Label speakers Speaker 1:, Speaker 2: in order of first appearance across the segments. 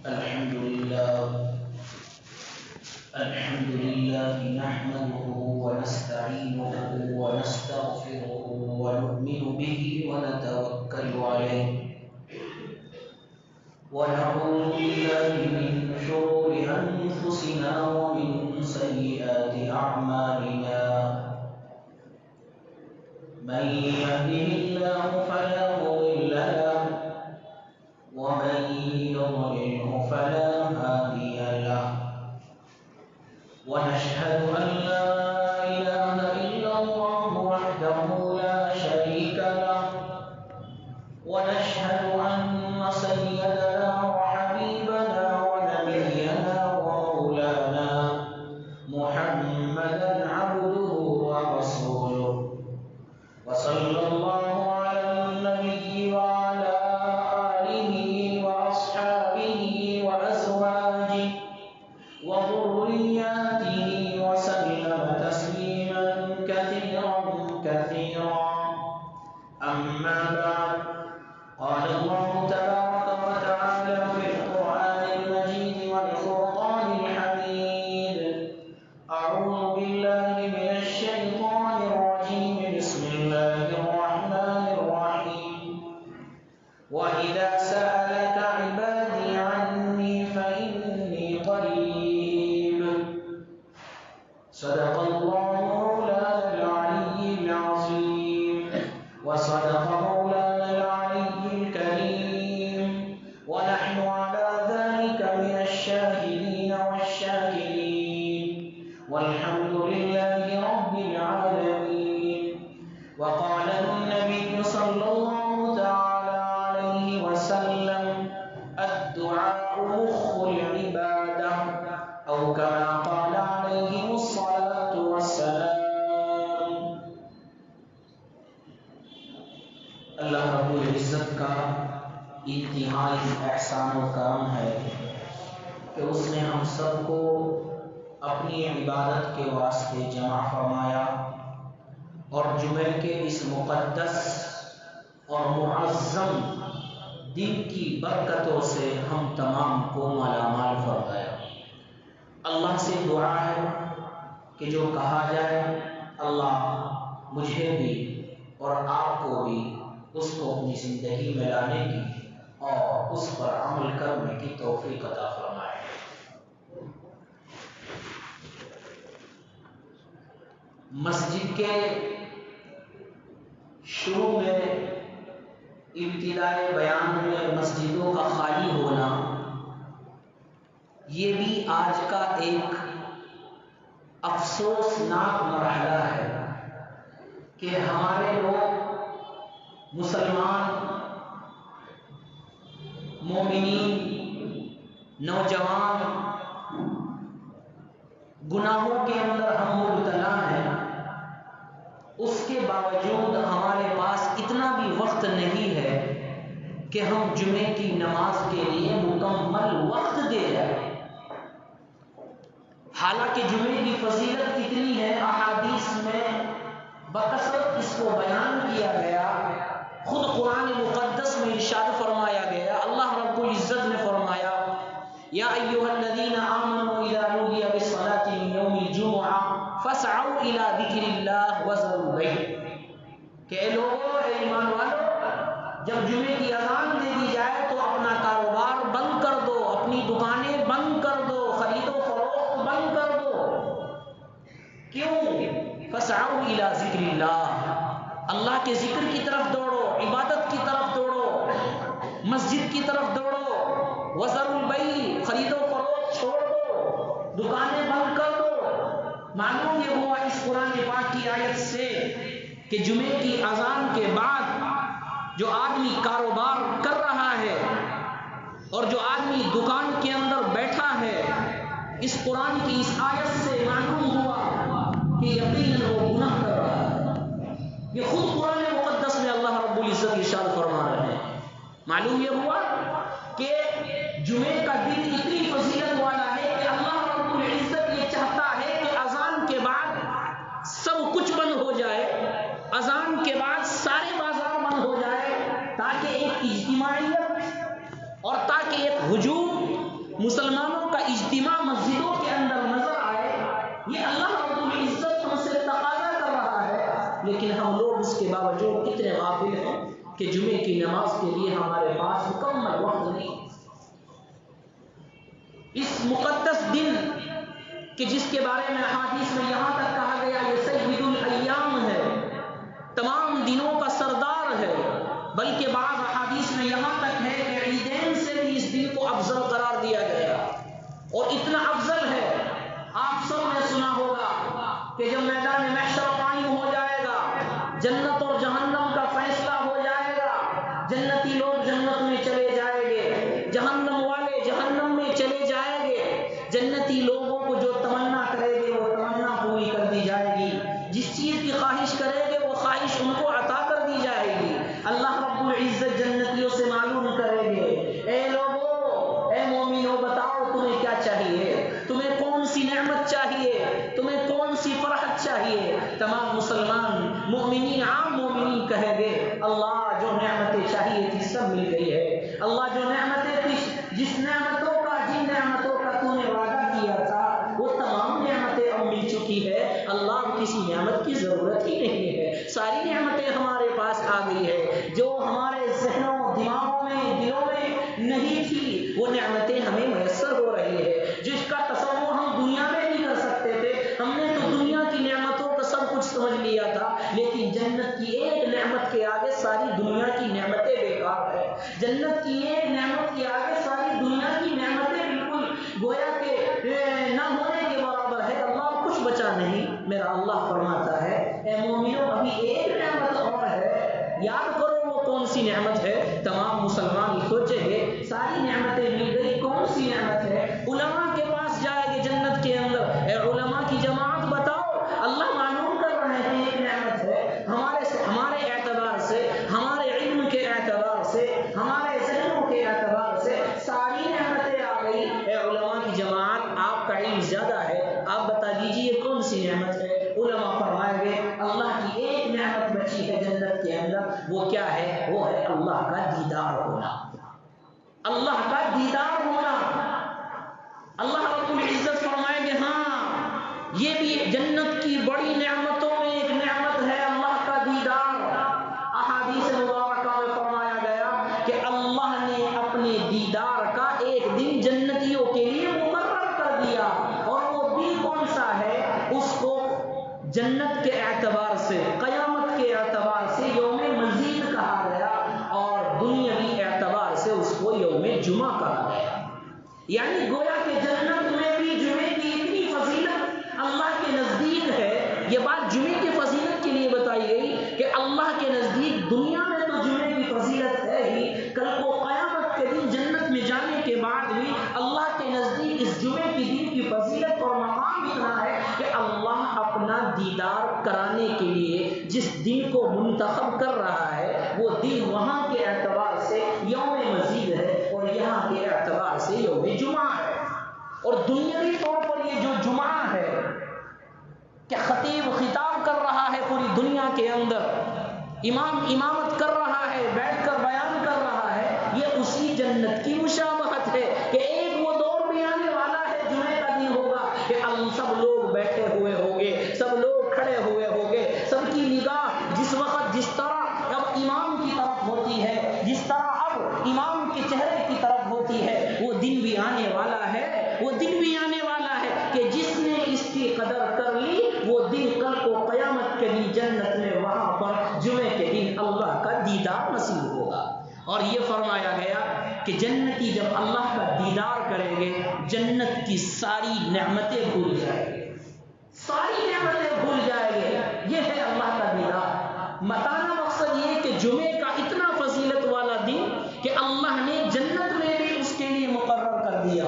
Speaker 1: الحمد لله نحمده ونستعينه ونستغفره ونؤمن به ونتوكل عليه ونعوذ بالله من شرور أنفسنا ومن سيئات أعمالنا من يهده الله فلا مضل له ومن يضلله فلا هادي له ونشهد أن لا إله إلا الله وحده لا شريك له ونشهد أن سيدنا وحبيبنا ونبينا ومولانا محمدا عبده ورسوله وصلى الله على النبي وعلى آله وأصحابه وأزواجه وذرياته وسلم تسليما كثيرا كثيرا أما بعد قال الله تبارك وتعالى في القرآن المجيد والفرقان الحميد أعوذ بالله من الشيطان الرجيم بسم الله الرحمن الرحيم وإذا سألك عبادي عني فإني قريب صدق الله مولانا العلي العظيم وصدق مولانا العلي الكريم ونحن على ذلك من الشاهدين والشاكرين والحمد لله رب العالمين وقال النبي صلى الله تعالى عليه وسلم الدعاء مخ العبادة أو كما قال عليه الصلاة والسلام. اللہ رب العزت کا انتہائی احسان و کرم ہے کہ اس نے ہم سب کو اپنی عبادت کے واسطے جمع فرمایا اور جمعے کے اس مقدس اور معظم دن کی برکتوں سے ہم تمام کو مالا مال فرمایا. اللہ سے دعا ہے کہ جو کہا جائے اللہ مجھے بھی اور آپ کو بھی اس کو اپنی زندگی میں لانے کی اور اس پر عمل کرنے کی توفیق عطا فرمائے. مسجد کے شروع میں ابتدائے بیان میں مسجدوں کا خالی ہونا یہ بھی آج کا ایک افسوسناک مرحلہ ہے کہ ہمارے لوگ مسلمان مومنین نوجوان گناہوں کے اندر ہم مبتلا ہیں. اس کے باوجود ہمارے پاس اتنا بھی وقت نہیں ہے کہ ہم جمعے کی نماز کے لیے مکمل وقت دے جائیں. حالانکہ جمعے کی فضیلت کتنی ہے احادیث میں بکثرت اس کو بیان کیا گیا. خود قرآن مقدس میں ارشاد فرمایا گیا. اللہ رب العزت نے فرمایا یا ایھا الذین آمنوا اذا نودی بالصلاۃ من یوم الجمعہ فاسعوا الی ذکر اللہ وذروا البیع کہ اے لوگوں اے ایمان والو جب جمعے کی اذان دے دی جائے تو اپنا کاروبار بند کر دو, اپنی دکانیں بند کر دو, خرید و فروخت بند کر دو. کیوں؟ فاسعوا الی ذکر اللہ, اللہ کے ذکر کی طرف دوڑو, عبادت کی طرف دوڑو, مسجد کی طرف دوڑو. وذروا البیع خرید و فروخت چھوڑ دو, دکانیں بند کر دو. معلوم یہ ہوا اس قرآن پاک کی آیت سے کہ جمعے کی اذان کے بعد جو آدمی کاروبار کر رہا ہے اور جو آدمی دکان کے اندر بیٹھا ہے, اس قرآن کی اس آیت سے معلوم ہوا کہ یقیناً وہ گناہ کر رہا ہے. یہ خود قرآن مقدس میں اللہ رب العزت ارشاد فرما رہے ہیں. معلوم یہ ہوا کہ جمعے کا دن اتنی فضیلت والا ہے کہ اللہ رب العزت یہ چاہتا ہے کہ اذان کے بعد سب کچھ بند ہو جائے, اذان کے بعد سارے بازار بند ہو جائے تاکہ ایک اجتماعیت اور تاکہ ایک ہجوم مسلمانوں کا اجتماع مسجدوں کے اندر نظر آئے، یہ اللہ رب العزت ہم سے تقاضا کر رہا ہے، لیکن ہم لوگ اس کے باوجود کتنے غافل ہیں کہ جمعے کی نماز کے لیے ہمارے پاس مکمل وقت نہیں۔ اس مقدس دن کہ جس کے بارے میں احادیث میں یہاں تک کہا گیا یہ سید الایام ہے، تمام دنوں کا سردار ہے، بلکہ بعض احادیث میں یہاں تک ہے کہ عیدین سے بھی اس دن کو افضل قرار دیا گیا، اور اتنا افضل ہے آپ سب نے سنا ہوگا کہ جب میدان محشر قائم ہو جائے گا، جنت اور جہنم کا فیصلہ ہو جائے گا، جنتی لوگ جنت میں چلے جائیں گے، جہنم والے جہنم میں چلے جائیں گے، جنتی لوگوں کو جو تمنا کرے گے وہ تمنا پوری کر دی جائے گی، جس چیز کی خواہش کرے گے وہ خواہش ان کو عطا کر دی جائے گی۔ اللہ رب العزت جنتیوں سے معلوم کرے گے، اے لوگوں، اے مومنوں، بتاؤ تمہیں کیا چاہیے، تمہیں کون سی نعمت چاہیے، تمہیں کون سی فرحت چاہیے؟ تمام مسلمان مومنین، عام مومنین کہیں گے اللہ جو نعمتیں چاہیے تھی سب مل گئی ہے، اللہ جو نعمتیں تھی، جس نعمتوں کا جن نعمتوں کا تو نے وعدہ کیا تھا وہ تمام نعمتیں اب مل چکی ہے، اللہ کسی نعمت کی ضرورت ہی نہیں ہے، ساری نعمتیں ہمارے پاس آ گئی ہے، جو ہمارے ذہنوں دماغوں میں دلوں میں نہیں تھی وہ نعمتیں ہمیں میسر ہو رہی ہے، جس کا تصور ہم دنیا میں نہیں کر سکتے تھے، ہم نے تو دنیا کی نعمتوں کا سب کچھ سمجھ لیا تھا، لیکن جنت کی ایک نعمت کے آگے ساری دنیا کی نعمتیں بیکار ہے، جنت کی ایک نعمت کے آگے ساری دنیا کی نعمتیں بالکل گویا کہ نہ ہونے کے برابر ہے، اللہ کچھ بچا نہیں۔ میرا اللہ فرماتا ہے اے مومنوں ابھی ایک نعمت اور ہے، یاد کرو وہ کون سی نعمت ہے؟ تمام مسلمان سوچیں گے ساری نعمتیں مل گئی، کون سی نعمت ہے؟ علماء کے پاس جائے گے جنت کے اندر، اے علماء کی جماعت بتاؤ، اللہ معلوم کر رہے ہیں ایک نعمت ہے، ہمارے اعتبار سے، ہمارے علم کے اعتبار سے، ہمارے ذہنوں کے اعتبار سے ساری نعمتیں آ گئی، اے علماء کی جماعت آپ کا علم زیادہ ہے، آپ بتا دیجئے کون سی نعمت ہے؟ علماء فرمائیں گے اللہ کی ایک نعمت بچی ہے جنت کے اندر، وہ کیا ہے؟ وہ ہے اللہ کا دیدار ہونا، اللہ کا دیدار ہونا۔ اللہ رب العزت فرمائیں گے ہاں یہ بھی جنت کی بڑی نعمتوں میں ایک نعمت ہے اللہ کا دیدار۔ احادیث مبارکہ میں فرمایا گیا کہ اللہ نے اپنے دیدار کا ایک دن جنتیوں کے لیے مقرر کر دیا، اور وہ دن کون سا ہے؟ اس کو جنت کے اعتبار سے، قیامت کے اعتبار سے یوم مزید کہا گیا، اور دنیاوی اعتبار سے اس کو یوم جمعہ کہا گیا، یعنی گویا کہ جنت میں بھی جمعے کی اتنی فضیلت اللہ کے نزدیک ہے۔ یہ بات جمعے کی فضیلت کے لیے بتائی گئی کہ اللہ کے نزدیک دنیا میں تو جمعے کی فضیلت ہے ہی، کل کو قیامت کے دن جنت میں جانے کے بعد بھی اللہ کے نزدیک اس جمعے کی دن کی فضیلت اور مقام اتنا ہے کہ اللہ اپنا دیدار کرانے کے لیے جس دن کو منتخب کر رہا ہے وہ دن وہاں کے اعتبار سے یوم مزید ہے، اور یہاں کے اعتبار سے یوم جمعہ ہے۔ اور دنیاوی طور پر یہ جو جمعہ ہے کہ خطیب خطاب کر رہا ہے پوری دنیا کے اندر، امام امامت کر رہا ہے، بیٹھ کر بیان کر رہا ہے، یہ اسی جنت کی مشابہت ہے کہ ایک وہ دور بھی آنے والا ہے جمعے کا دن ہوگا کہ سب لوگ بیٹھے ہوئے ہوں گے، سب لوگ کھڑے ہوئے ہوں گے، سب کی نگاہ جس وقت جس طرح اب امام کی طرف ہوتی ہے، جس طرح اب امام کے چہرے کی طرف ہوتی ہے، وہ دن بھی آنے والا ہے، وہ دن بھی آنے والا ہے کہ جس نے اس کی قدر کر لی وہ دن کل کو قیامت کے دن جنت میں وہاں پر جمعے کے دن اللہ کا دیدار نصیب ہوگا۔ اور یہ فرمایا گیا کہ جنتی جب اللہ کا دیدار کریں گے جنت کی ساری نعمتیں بھول جائیں گے، ساری نعمتیں بھول جائیں گے، یہ ہے اللہ کا دیدار۔ بتانا مقصد یہ کہ جمعے کا اتنا فضیلت والا دن کہ اللہ نے جنت میں بھی اس کے لیے مقرر کر دیا۔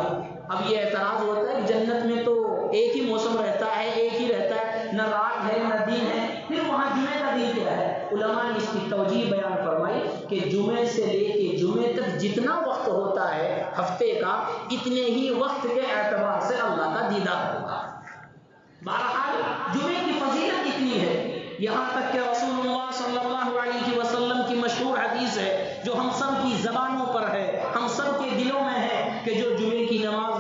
Speaker 1: اب یہ اعتراض ہوتا ہے کہ جنت میں تو ایک ہی موسم رہتا ہے، ایک ہی رہتا ہے، نہ رات ہے نہ دن ہے، پھر وہاں جمعے کا دن کیا ہے؟ علماء نے اس کی توجیہ بیان فرمائی کہ جمعے سے لے کے جمعے تک جتنا وقت ہوتا ہے ہفتے کا، اتنے ہی وقت کے اعتبار سے اللہ کا دیدار ہوگا۔ بہرحال جمعے کی فضیلت اتنی ہے، یہاں تک کہ رسول اللہ صلی اللہ علیہ وسلم کی مشہور حدیث ہے جو ہم سب کی زبانوں پر ہے، ہم سب کے دلوں میں ہے کہ جو جمعے کی نماز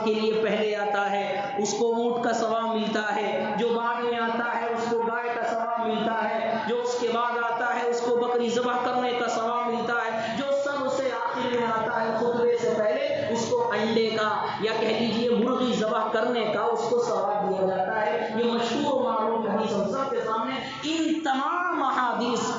Speaker 1: اس کو اونٹ کا ثواب ملتا ہے، جو بعد میں آتا ہے اس کو گائے کا ثواب ملتا ہے، جو اس کے بعد آتا ہے اس کو بکری ذبح کرنے کا ثواب ملتا ہے، جو سب سے آخر میں آتا ہے خطبے سے پہلے اس کو انڈے کا یا کہہ لیجیے مرغی ذبح کرنے کا اس کو ثواب دیا جاتا ہے۔ یہ مشہور و معروف حدیث ہم سب کے سامنے۔ ان تمام احادیث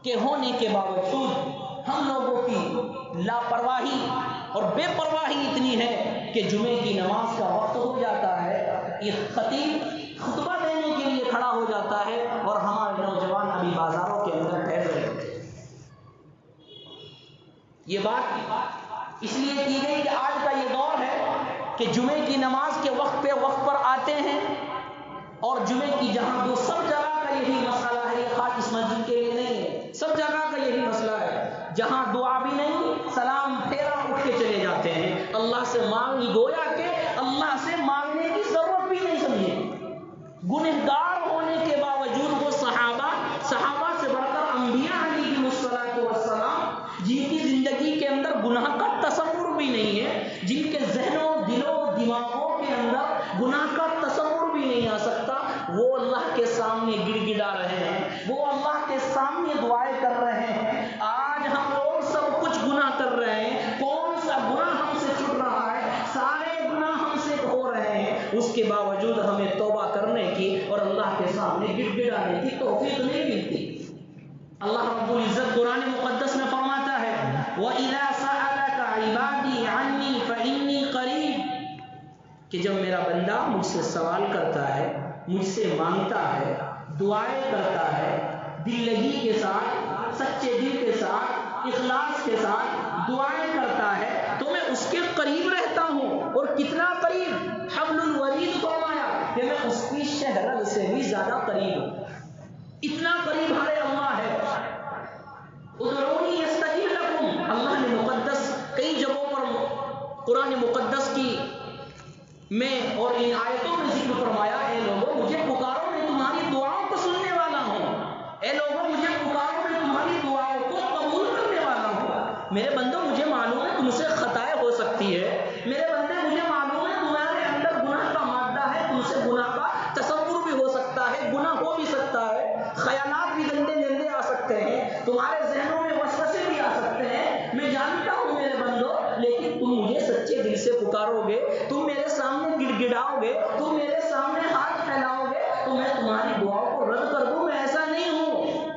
Speaker 1: کے ہونے کے باوجود ہم لوگوں کی لاپرواہی اور بے پرواہی اتنی ہے کہ جمعے کی نماز کا وقت ہو جاتا ہے، ایک خطیب خطبہ دینے کے لیے کھڑا ہو جاتا ہے اور ہمارے نوجوان ابھی بازاروں کے اندر ٹہل رہے ہوتے ہیں۔ یہ بات اس لیے کی گئی کہ آج کا یہ دور ہے کہ جمعے کی نماز کے وقت پہ وقت پر آتے ہیں، اور جمعے کی جہاں جو سب جگہ کا یہی مسئلہ ہے، یہ خاص اس مسجد کے لیے نہیں ہے، سب جگہ کا یہی مسئلہ ہے، جہاں دعا بھی نہیں، سلام پھیرا اٹھ کے چلے جاتے ہیں، اللہ سے مانگ گویا کہ اللہ سے مانگنے کی ضرورت بھی نہیں سمجھے۔ گنہگار ہونے کے باوجود وہ صحابہ سے بڑھ کر انبیاء علیہ السلام جن کی زندگی کے اندر گناہ کا تصور بھی نہیں ہے، جن کے ذہنوں دلوں دماغوں کے اندر گناہ کا تصور بھی نہیں آ سکتا، وہ اللہ کے سامنے گڑ گڑا رہے ہیں، وہ اللہ کے سامنے دعائیں کر رہے ہیں۔ آج ہم لوگ سب کچھ گناہ کر رہے ہیں، کون سا گناہ ہم سے چھوٹ رہا ہے؟ سارے گناہ ہم سے ہو رہے ہیں، اس کے باوجود ہمیں توبہ کرنے کی اور اللہ کے سامنے گڑ گڑانے کی توفیق نہیں ملتی۔ اللہ رب العزت قرآن مقدس میں فرماتا ہے وَإِذَا سَأَلَكَ عِبَادِي عَنِّي فَإِنِّي قَرِيبٌ، کہ جب میرا بندہ مجھ سے سوال کرتا ہے، مجھ سے مانگتا ہے، دعائیں کرتا ہے، دل لگی کے ساتھ، سچے دل کے ساتھ، اخلاص کے ساتھ دعائیں کرتا ہے تو میں اس کے قریب رہتا ہوں۔ اور کتنا قریب؟ حبل الورید فرمایا کہ میں اس کی شہرت سے بھی زیادہ قریب ہوں، اتنا قریب ہمارے اللہ ہے۔ ادعونی استجب لکم، اللہ نے مقدس کئی جگہوں پر قرآن مقدس کی میں اور ان آیتوں میں ذکر فرمایا، اے لوگوں مجھے پکارو میں تمہاری دعاؤں کو سننے والا ہوں، اے لوگوں مجھے پکارو میں تمہاری دعاؤں کو قبول کرنے والا ہوں۔ میرے بندوں مجھے معلوم ہے تم سے خطائیں ہو سکتی ہے، میرے بندے مجھے معلوم ہے تمہارے اندر گناہ کا مادہ ہے، تم سے گناہ کا تصور بھی ہو سکتا ہے، گناہ ہو بھی سکتا ہے، خیالات بھی گندے گندے آ سکتے ہیں، تمہارے ذہنوں میں وسوسے بھی آ سکتے ہیں، میں جانتا ہوں میرے بندوں، لیکن تم مجھے سچے دل سے پکارو گے، تم میرے سامنے گڑ گڑاؤ گے، تم میرے سامنے ہاتھ پھیلاؤ گے تو میں تمہاری دعاؤں کو رد کر دوں؟ میں ایسا نہیں ہوں۔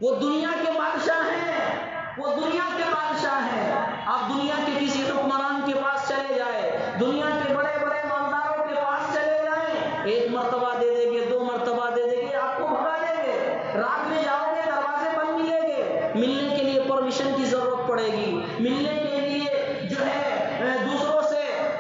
Speaker 1: وہ دنیا کے بادشاہ ہیں، وہ دنیا کے بادشاہ ہیں۔ آپ دنیا کے کسی حکمران کے پاس چلے جائیں، دنیا کے بڑے بڑے مالداروں کے پاس چلے جائیں، ایک مرتبہ دے دیں گے، دو مرتبہ دے دیں گے، آپ کو بھگا دیں گے، رات میں جاؤ گے دروازے بند ملیں گے، ملنے کے لیے پرمیشن کی ضرورت پڑے گی، ملنے کے لیے جو ہے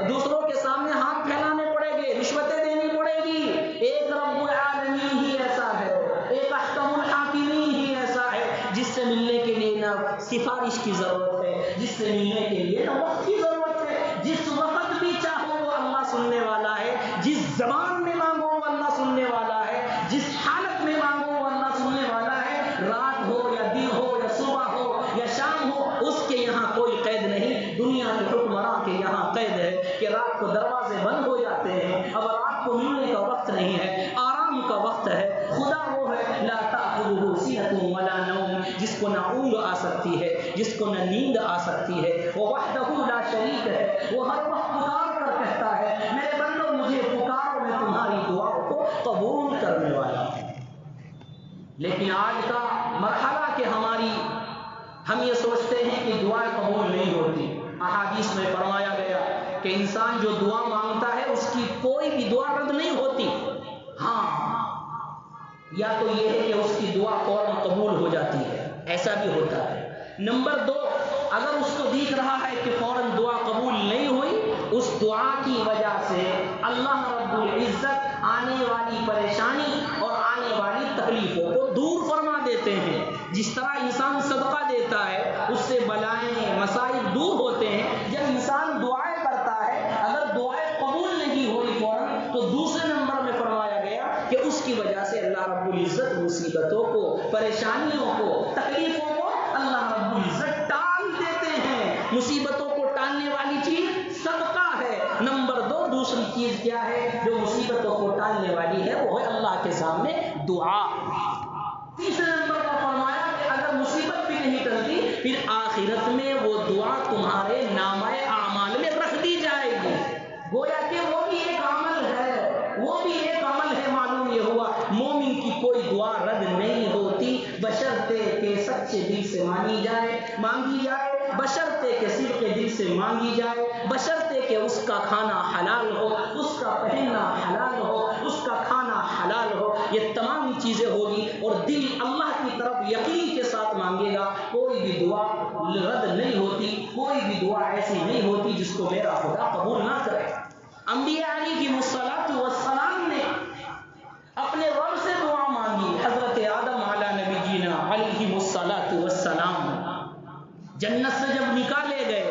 Speaker 1: دوسروں کے سامنے ہاتھ پھیلانے پڑے گے، رشوتیں دینی پڑے گی۔ ایک رب العالمین ہی ایسا ہے، ایک احکم الحاکمین ہی ایسا ہے جس سے ملنے کے لیے نہ سفارش کی ضرورت ہے، جس سے ملنے کے لیے نہ وقت کی ضرورت ہے، جس وقت بھی چاہو وہ اللہ سننے والا ہے، جس زبان میں مانگو وہ اللہ سننے والا ہے، جس حالت میں مانگو وہ اللہ سننے والا ہے، رات ہو یا دن ہو یا صبح ہو یا شام ہو، اس کے یہاں کوئی قید نہیں۔ دنیا کے حکمراں کے یہاں قید ہے کہ رات کو دروازے بند ہو جاتے ہیں، اب رات کو ملنے کا وقت نہیں ہے، آرام کا وقت ہے۔ خدا وہ ہے لا تأخذہ سنۃ ولا نوم، جس کو نہ اونگ آ سکتی ہے، جس کو نہ نیند آ سکتی ہے، وہ وحدہ لا شریک ہے، وہ ہر وقت پکار کر کہتا ہے میرے بندوں مجھے پکارو میں تمہاری دعاؤں کو قبول کرنے والا ہوں۔ لیکن آج کا مرحلہ کہ ہم یہ سوچتے ہیں کہ دعائیں قبول نہیں ہوتی۔ احادیث میں فرمایا گیا کہ انسان جو دعا مانگتا ہے اس کی کوئی بھی دعا رد نہیں ہوتی، ہاں یا تو یہ ہے کہ اس کی دعا فوراً قبول ہو جاتی ہے، ایسا بھی ہوتا ہے۔ نمبر دو، اگر اس کو دیکھ رہا ہے کہ فوراً دعا قبول نہیں ہوئی، اس دعا کی وجہ سے اللہ رب العزت آنے والی پریشانی اور آنے والی تکلیفوں کو دور فرما دیتے ہیں۔ جس طرح انسان صدقہ دیتا ہے اس سے بلائیں مسائل دور ہوتے ہیں، جب انسان دعائیں کرتا ہے اگر دعائیں قبول نہیں ہوئی فوراً تو دوسرے نمبر میں فرمایا گیا کہ اس کی وجہ سے اللہ رب العزت مصیبتوں کو، پریشانیوں کو، تکلیفوں کو اللہ رب العزت ٹال دیتے ہیں۔ مصیبتوں کو ٹالنے والی چیز صدقہ ہے۔ نمبر دو، دوسری چیز کیا ہے جو مصیبتوں کو ٹالنے والی ہے؟ وہ ہے اللہ کے سامنے دعا۔ تیسرے نمبر پر فرمایا کہ اگر مصیبت بھی نہیں ٹلتی پھر آخرت میں وہ دعا تمہارے نامہ اعمال میں رکھ دی جائے گی۔ گویا کہ وہ بھی ایک عمل ہے، وہ بھی ایک عمل ہے۔ معلوم یہ ہوا مومن کی کوئی دعا رد نہیں ہوتی بشرطے کہ سچے دل سے مانگی جائے، بشرطے کہ صدق دل سے مانگی جائے، بشرطے کہ اس کا کھانا حلال ہو، اس کا پہننا حلال ہو، اس کا کھانا حلال ہو۔ یہ تمام چیزیں ہوگی اور دل اللہ کی طرف یقین کے ساتھ مانگے گا، کوئی بھی دعا رد نہیں ہوتی، کوئی بھی دعا ایسی نہیں ہوتی جس کو میرا خدا قبول نہ کرے۔ انبیاء علیہ السلام نے اپنے رب سے دعا مانگی۔ حضرت آدم علی نبینا علیہ السلام جنت سے جب نکالے گئے،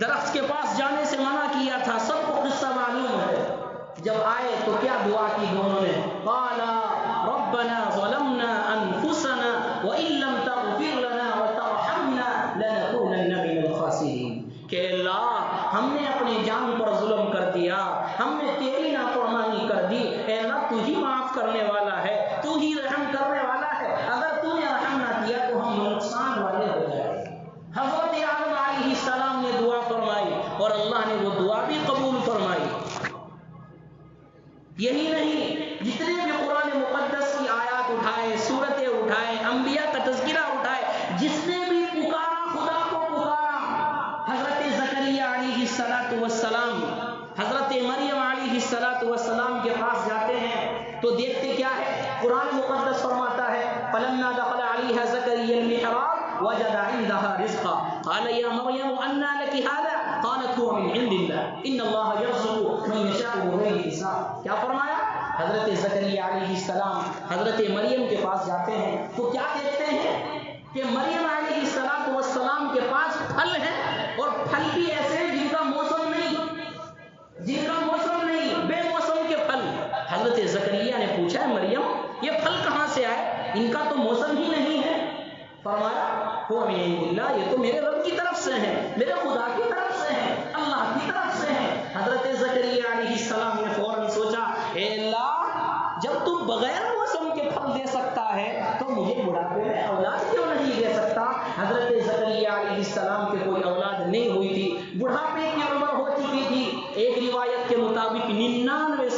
Speaker 1: درخت کے پاس جانے سے منع کیا تھا، سب کو قصہ معلوم ہے۔ جب آئے تو کیا دعا کی دونوں نے؟ قال ربنا ظلمنا انفسنا وان لم تغفر لنا وترحمنا لنكونن من الخاسرین، کہ اللہ ہم نے اپنی جان پر ظلم کر دیا، ہم نے تیری نافرمانی کر دی، اے اللہ تو ہی معاف کرنے والا ہے، تو ہی رحم کرنے والا ہے، اگر تو نے رحم نہ کیا تو ہم نقصان والے ہو جائیں۔ حضرت آدم علیہ السلام نے دعا فرمائی اور اللہ نے وہ دعا بھی قبول فرمائی۔ یہی نہیں، جتنے بھی قرآن مقدس کی آیات اٹھائے، سورتیں اٹھائے، انبیاء کا تذکرہ اٹھائے، جس نے بھی پکارا خدا کو پکارا۔ حضرت زکریا علیہ السلام حضرت مریم علیہ السلام کے پاس جاتے ہیں تو دیکھتے کیا ہے؟ قرآن مقدس فرماتا ہے فلما دخل علیہا زکریا المحراب وجد عندها رزقا قال یا مریم انا لك هذا قالت هو من عند الله ان الله يرزق من يشاء بغیر حساب۔ کیا فرمایا؟ حضرت زکریا علیہ السلام حضرت مریم کے پاس جاتے ہیں تو کیا دیکھتے ہیں کہ مریم علیہ السلام کے پاس پھل ہیں، اور پھل بھی ایسے جن کا موسم نہیں، بے موسم کے پھل۔ حضرت زکریا نے پوچھا ہے مریم یہ پھل کہاں سے آئے؟ ان کا تو موسم ہی نہیں ہے۔ فرمایا هو من عند اللہ، یہ تو میرے رب کی طرف سے ہیں، میرے خدا کی طرف سے ہیں، اللہ کی طرف سے ہیں۔ حضرت زکریا علیہ السلام نے فوراً سوچا اے اللہ جب تم بغیر موسم کے پھل دے سکتا ہے تو مجھے بڑھاپے میں اولاد کیوں نہیں دے سکتا؟ حضرت زکریا علیہ السلام کے کوئی اولاد نہیں ہوئی تھی، بڑھاپے کی عمر ہو چکی تھی۔ ایک روایت کے مطابق 99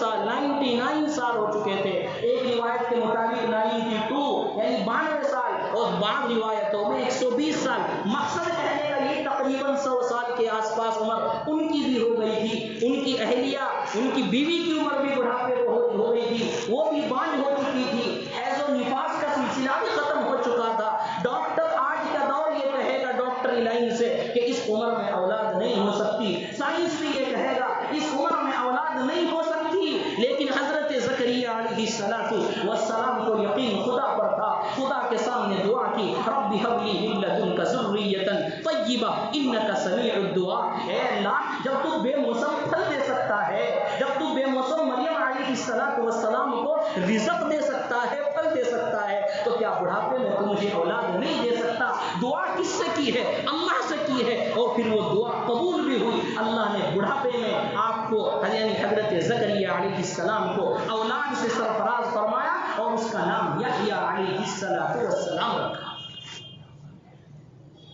Speaker 1: سال ہو چکے تھے، ایک روایت کے مطابق 92 یعنی 92 سال، اور بعض روایتوں میں 120 سال۔ مقصد کہنے کا یہ تقریباً 100 سال کے آس پاس عمر ان کی بھی ہو گئی تھی۔ ان کی اہلیہ، ان کی بیوی کی عمر بھی بڑھاپے ہو گئی تھی، وہ بھی بانجھ ہو چکی تھی، حیض و نفاس کا سلسلہ بھی ختم ہو چکا تھا۔ ڈاکٹر آج کا دور یہ کہے گا ڈاکٹری لائن سے کہ اس عمر میں اولاد نہیں ہو سکتی، سائنس بھی یہ کہے گا اس عمر میں اولاد نہیں ہو سکتی، لیکن حضرت زکریا علیہ السلام کو یقین خدا پر تھا۔ خدا کے سامنے دعا کی رب هب لي من لدنك ذرية طيبة انك سميع الدعاء۔ اے اللہ جب تو بے موسم پھل دے سکتا ہے، جب تو بے موسم مریم علیہ السلام کو رزق دے سکتا ہے، پھل دے سکتا ہے، تو کیا بڑھاپے میں تو مجھے اولاد نہیں دے سکتا؟ دعا کس سے کی ہے؟ اللہ سے کی ہے، اور پھر وہ دعا قبول بھی ہوئی۔ اللہ نے بڑھاپے میں آپ کو یعنی حضرت زکریا علیہ السلام کو اولاد سے سرفراز فرمایا اور اس کا نام یحییٰ علیہ السلام رکھا۔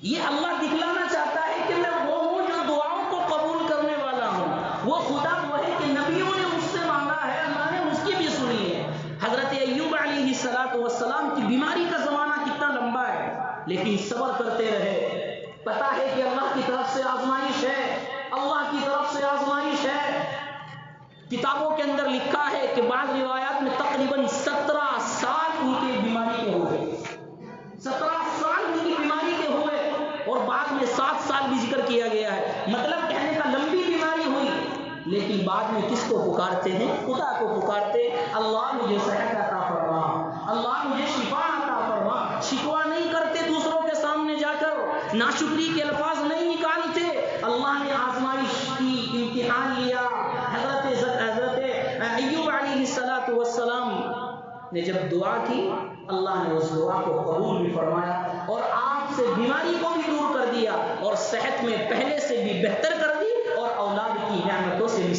Speaker 1: یہ اللہ دکھلانا چاہتا ہے کہ میں وہ ہوں جو دعاؤں کو قبول کرنے والا ہوں۔ وہ خدا وہ ہے کہ نبیوں نے مجھ سے مانگا ہے، اللہ نے اس کی بھی سنی ہے۔ حضرت ایوب علیہ السلام کی بیماری کا زمانہ کتنا لمبا ہے، لیکن صبر کرتے رہے۔ پتا ہے کہ اللہ کی طرف سے آزمائش ہے، اللہ کی طرف سے آزمائش ہے۔ کتابوں کے اندر لکھا ہے کہ بعض روایات میں تقریباً 17 سال ان کی بیماری کے ہوئے، 17 سال ان کی بیماری کے ہوئے، اور بعد میں 7 سال بھی ذکر کیا گیا ہے۔ مطلب کہنے کا لمبی بیماری ہوئی، لیکن بعد میں کس کو پکارتے ہیں؟ خدا کو پکارتے، اللہ مجھے صحت عطا فرما، اللہ مجھے شفا عطا فرما۔ شکوہ نہیں کرتے دوسروں کے سامنے جا کر، ناشکری کے الفاظ نہیں نکالتے۔ اللہ نے آزمائش کی، امتحان لیا۔ حضرت ایوب علیہ السلام نے جب دعا کی، اللہ نے اس دعا کو قبول بھی فرمایا اور آپ سے بیماری کو بھی دور کر دیا، اور صحت میں پہلے سے بھی بہتر کر دی، اور اولاد کی نعمتوں سے بھی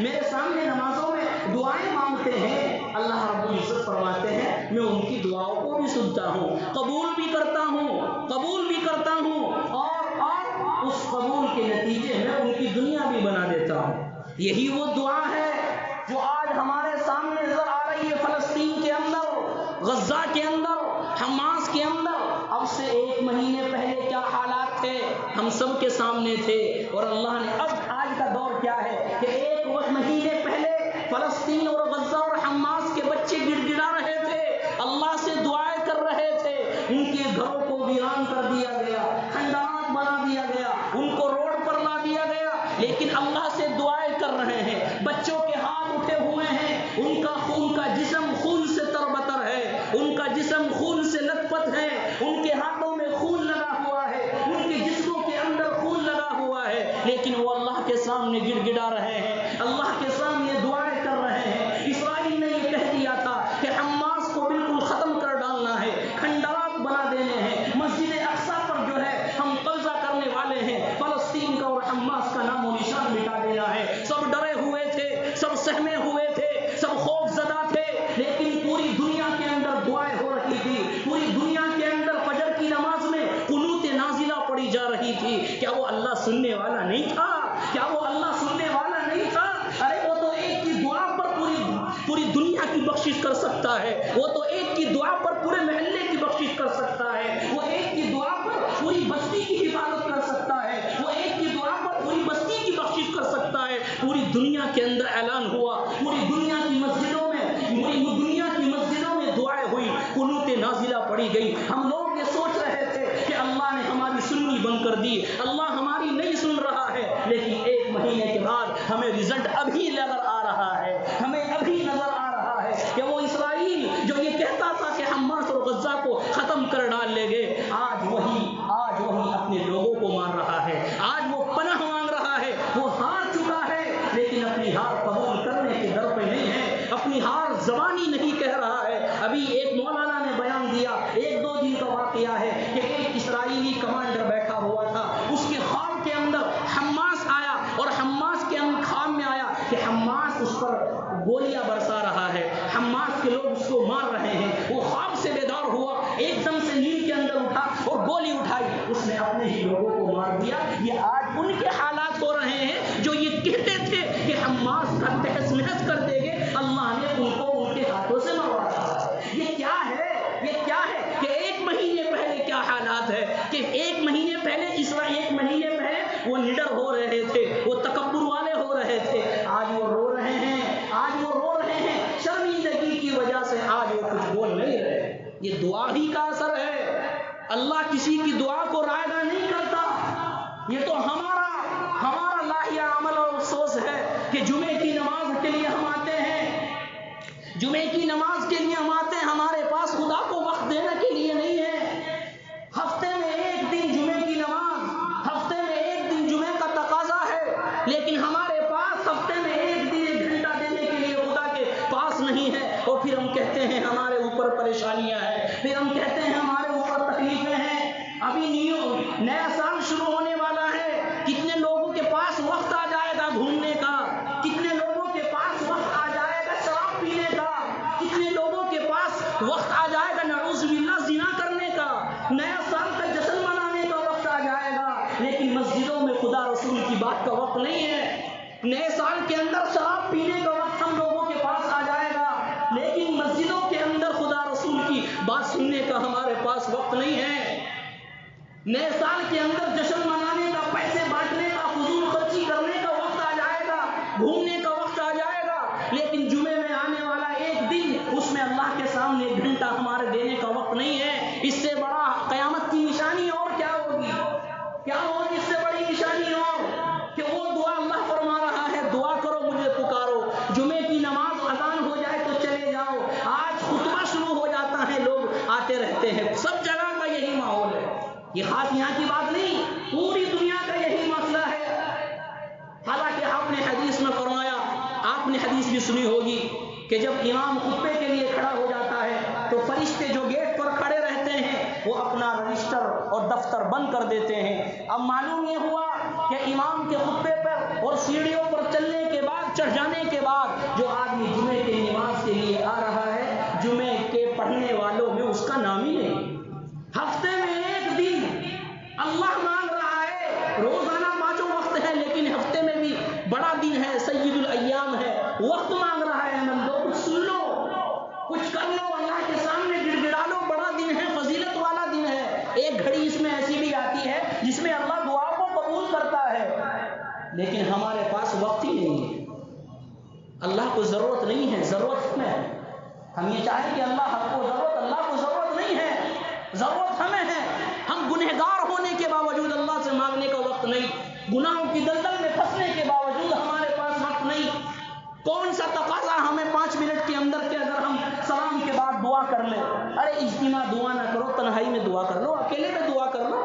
Speaker 1: میرے سامنے نمازوں میں دعائیں مانگتے ہیں، اللہ رب العزت فرماتے ہیں میں ان کی دعاؤں کو بھی سنتا ہوں، قبول بھی کرتا ہوں اور اس قبول کے نتیجے میں ان کی دنیا بھی بنا دیتا ہوں۔ یہی وہ دعا ہے جو آج ہمارے سامنے نظر آ رہی ہے، فلسطین کے اندر، غزہ کے اندر، حماس کے اندر۔ اب سے 1 مہینے پہلے کیا حالات تھے ہم سب کے سامنے تھے، اور اللہ نے اب آج کا دور کیا ہے کہ 1 مہینے پہلے فلسطین اور غزہ اور حماس کے بچے گڑ گڑا رہے تھے، اللہ سے دعائیں کر رہے تھے، ان کے گھروں کو ویران کر دیا گیا، کھنڈرات بنا دیا گیا، ان کو روڈ پر لا دیا گیا، لیکن اللہ سے دعائیں کر رہے ہیں، بچوں کے ہاتھ اٹھے ہوئے ہیں، ان کا جسم خون سے تربتر ہے، ان کا جسم خون سے لت پت ہے، ان کے ہاتھوں میں خون لگا ہوا ہے، ان کے جسموں کے اندر خون لگا ہوا ہے، لیکن وہ اللہ کے سامنے گڑ گڑا رہے ہیں، اللہ کے سامنے دعائیں کر رہے ہیں۔ اسرائیل نے یہ کہہ دیا تھا کہ حماس کو بالکل ختم کر ڈالنا ہے، کھنڈرات بنا دینے ہیں، مسجد اقصیٰ پر جو ہے ہم قبضہ کرنے والے ہیں، فلسطین کا اور حماس کا نام و نشان مٹا دینا ہے۔ سب ڈرے ہوئے تھے، سب سہمے ہوئے تھے، سب خوف زدہ تھے، لیکن پوری دنیا کے اندر دعائیں ہو رہی تھی، پوری دنیا کے اندر فجر کی نماز میں قنوت نازلہ پڑھی جا رہی تھی۔ کیا وہ اللہ سننے والا نہیں تھا؟ کیا وہ اللہ سننے والا نہیں تھا؟ ارے وہ تو ایک کی دعا پر پوری دنیا کی بخشش کر سکتا ہے، وہ تو ایک کی دعا پر پورے محلے کی بخشش کر سکتا ہے، وہ ایک کی دعا پر پوری بستی کی حفاظت کر سکتا ہے، وہ ایک کی دعا پر پوری بستی کی بخشش کر سکتا ہے۔ پوری دنیا کے اندر اعلان ہوا، پوری دنیا کی مسجدوں میں دعائیں ہوئی، قنوت نازلہ پڑھی گئی۔ ہم لوگ یہ سوچ رہے تھے کہ اللہ نے ہماری سننی بند کر دی، اللہ ہماری نہیں سن رہا ہے، لیکن 1 مہینے کے بعد ہمیں رزلٹ ابھی نظر آ رہا ہے، ہمیں ابھی نظر آ رہا ہے کہ وہ اسرائیل جو یہ کہتا تھا کہ حماس اور غزہ کو ختم کر ڈال لیں گے، آج وہی اپنے لوگوں کو مار رہا ہے، آج وہ پناہ مانگ رہا ہے، وہ ہار چکا ہے، لیکن اپنی ہار قبول کرنے کے در پہ نہیں ہے، اپنی ہار زبانی نہیں کہہ رہا ہے۔ ابھی ایک مولانا نے بیان دیا، 1-2 دن کا واقعہ ہے کہ ایک اسرائیلی کمانڈر بیٹھا ہوا تھا، اس کے خواب کے اندر حماس آیا، اور حماس کے خواب میں آیا کہ حماس اس پر گولیاں برسا رہا ہے، حماس کے لوگ اس کو مار رہے ہیں۔ وہ خواب سے بیدار ہوا، ایک دم سے نیند کے اندر اٹھا اور گولی اٹھائی، اس نے اپنے ہی لوگوں کو مار دیا۔ یہ آج ان کے حالات ہو رہے ہیں جو یہ کہتے تھے کہ حماس کا تہس نہس کر دیں گے، اللہ نے ان کو ان کے ہاتھوں سے مروا دیا۔ یہ کیا ہے کہ 1 مہینے پہلے کیا حالات ہے کہ 1 مہینے پہلے اسرائیل 1 مہینے پہلے وہ نڈر ہو رہے تھے، وہ تکبر والے ہو رہے تھے، آج وہ رو رہے ہیں، شرمندگی کی وجہ سے آج وہ کچھ بول نہیں رہے۔ یہ دعا ہی کا اثر ہے، اللہ کسی کی دعا کو رائے گاہ نہیں کرتا۔ یہ تو ہمارا لاہیہ عمل اور افسوس ہے کہ جمعے کی نماز کے لیے ہم آتے ہیں، ہمارے پاس خدا کو وقت دینے کے لیے نہیں ہے۔ ہفتے میں 1 دن جمعے کی نماز، ہفتے میں 1 دن جمعے کا تقاضا ہے، لیکن ہمارے پاس ہفتے میں 1 دن 1 گھنٹہ دینے کے لیے خدا کے پاس نہیں ہے، اور پھر ہم کہتے ہیں ہمارے اوپر پریشانیاں ہیں، پھر ہم کہتے ہیں ہمارے اوپر تکلیفیں ہیں۔ ابھی نیا سال شروع ہونے والا ہے، کتنے لوگوں کے پاس وقت آ جائے گا گھومنے کا، کتنے لوگوں کے پاس وقت آ جائے گا شراب پینے کا، کتنے لوگوں کے پاس وقت آ جائے گا نعوذ باللہ زنا کرنے کا، نیا سال کا جشن منانے کا وقت آ جائے گا، لیکن مسجدوں میں خدا رسول کی بات کا وقت نہیں ہے۔ نئے سال کے اندر شراب پینے کا وقت ہم لوگوں کے پاس آ جائے گا، لیکن مسجدوں کے اندر خدا رسول کی بات سننے کا ہمارے پاس وقت نہیں ہے۔ نئے سال کے اندر جشن منانے کا، پیسے بانٹنے کا، فضول خرچی کرنے کا وقت آ جائے گا، گھومنے کا وقت آ جائے گا، لیکن جمعے میں آنے والا 1 دن، اس میں اللہ کے سامنے 1 گھنٹہ ہمارے دینے کا وقت نہیں ہے۔ اس سے بڑا قیامت کی نشانی اور کیا ہوگی؟ اس سے بڑی نشانی اور کہ وہ دعا اللہ فرما رہا ہے، دعا کرو مجھے پکارو، جمعے کی نماز اذان ہو جائے تو چلے جاؤ، آج خطبہ شروع ہو جاتا ہے، لوگ آتے رہتے ہیں، سب جگہ کا یہی ماحول ہے۔ یہ خاص یہاں کی بات نہیں، پوری دنیا کا یہی مسئلہ ہے۔ حالانکہ آپ نے حدیث میں فرمایا، آپ نے حدیث بھی سنی ہوگی کہ جب امام خطبے کے لیے کھڑا ہو جاتا ہے تو فرشتے جو گیٹ پر کھڑے رہتے ہیں وہ اپنا رجسٹر اور دفتر بند کر دیتے ہیں۔ اب معلوم یہ ہوا کہ امام کے خطبے پر اور سیڑھیوں پر چلنے کے بعد، چڑھ جانے کے بعد جو آدمی جمعے کی نماز کے لیے آ رہا ہے، جمعے کے پڑھنے والوں میں اس کا نام ہی نہیں۔ ہفتے میں ایک دن اللہ مانگ رہا ہے، روزانہ 5 وقت ہے لیکن ہفتے میں بھی بڑا دن ہے، سید الایام ہے، وقت مانگ رہا ہے۔ نندو کچھ سن لو، کچھ کر لو، اللہ کے سامنے گڑ گڑا لو، بڑا دن ہے، فضیلت والا دن ہے۔ ایک گھڑی اس میں ایسی بھی آتی ہے جس میں اللہ دعا کو قبول کرتا ہے، لیکن ہمارے پاس وقت ہی نہیں ہے۔ اللہ کو ضرورت نہیں ہے، ضرورت ہمیں ہے۔ ہم یہ چاہیں کہ اللہ کو ضرورت، اللہ کو ضرورت نہیں ہے، ضرورت ہمیں ہے۔ ہم گنہگار ہونے کے باوجود اللہ سے مانگنے کا وقت نہیں، گناہوں کی دلدل میں پھنسنے کے باوجود ہمارے پاس وقت نہیں۔ کون سا تقاضا ہمیں 5 منٹ کے اندر کہ اگر ہم سلام کے بعد دعا کر لیں؟ ارے اجتماع دعا نہ کرو، تنہائی میں دعا کر لو، اکیلے میں دعا کر لو۔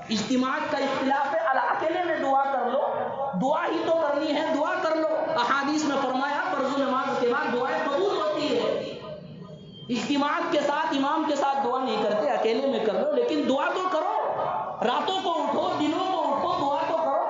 Speaker 1: اجتماع کا اختلاف ہے، اکیلے میں دعا کر لو، دعا ہی تو کرنی ہے، دعا کر لو۔ احادیث میں فرمایا فرض نماز کے بعد دعائیں قبول ہوتی ہے۔ اجتماع کے ساتھ، امام کے ساتھ دعا نہیں کرتے، اکیلے میں کر لو، لیکن دعا تو کرو۔ راتوں کو اٹھو، دنوں کو اٹھو، دعا تو کرو۔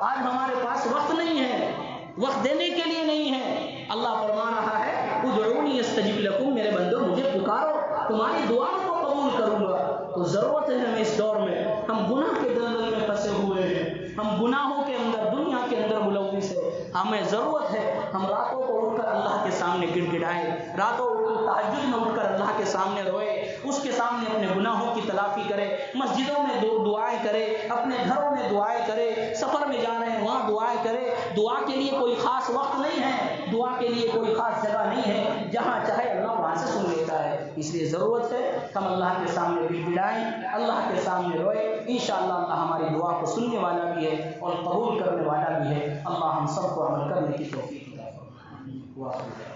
Speaker 1: آج ہمارے پاس وقت نہیں ہے، وقت دینے کے لیے نہیں ہے۔ اللہ فرما رہا ہے ادعونی استجب لکم، میرے بندو مجھے پکارو، تمہاری دعاؤں کو قبول کروں گا۔ تو ضرورت ہے ہمیں اس دور میں، ہم گناہ کے دلدل میں پھنسے ہوئے ہیں، ہم گناہوں کے اندر، دنیا کے اندر ملوث ہے۔ ہمیں ضرورت ہے ہم راتوں کو اٹھ کر اللہ کے سامنے گڑ گڑائیں، راتوں تہجد میں اٹھ کر اللہ کے سامنے روئے، اس کے سامنے اپنے گناہوں کی تلافی کرے، مسجدوں میں دعائیں کرے، اپنے گھروں میں دعائیں کرے، سفر میں جا رہے ہیں وہاں دعائیں کرے۔ دعا کے لیے کوئی خاص وقت نہیں ہے، دعا کے لیے کوئی خاص جگہ نہیں ہے، جہاں چاہے اللہ وہاں سے سن لیتا ہے۔ اس لیے ضرورت ہے ہم اللہ کے سامنے گڑ گڑائیں، اللہ کے سامنے روئے۔ انشاءاللہ اللہ ہماری دعا کو سننے والا بھی ہے اور قبول کرنے والا بھی ہے۔ اللہ ہم سب کو عمل کرنے کی توفیق عطا فرمائے۔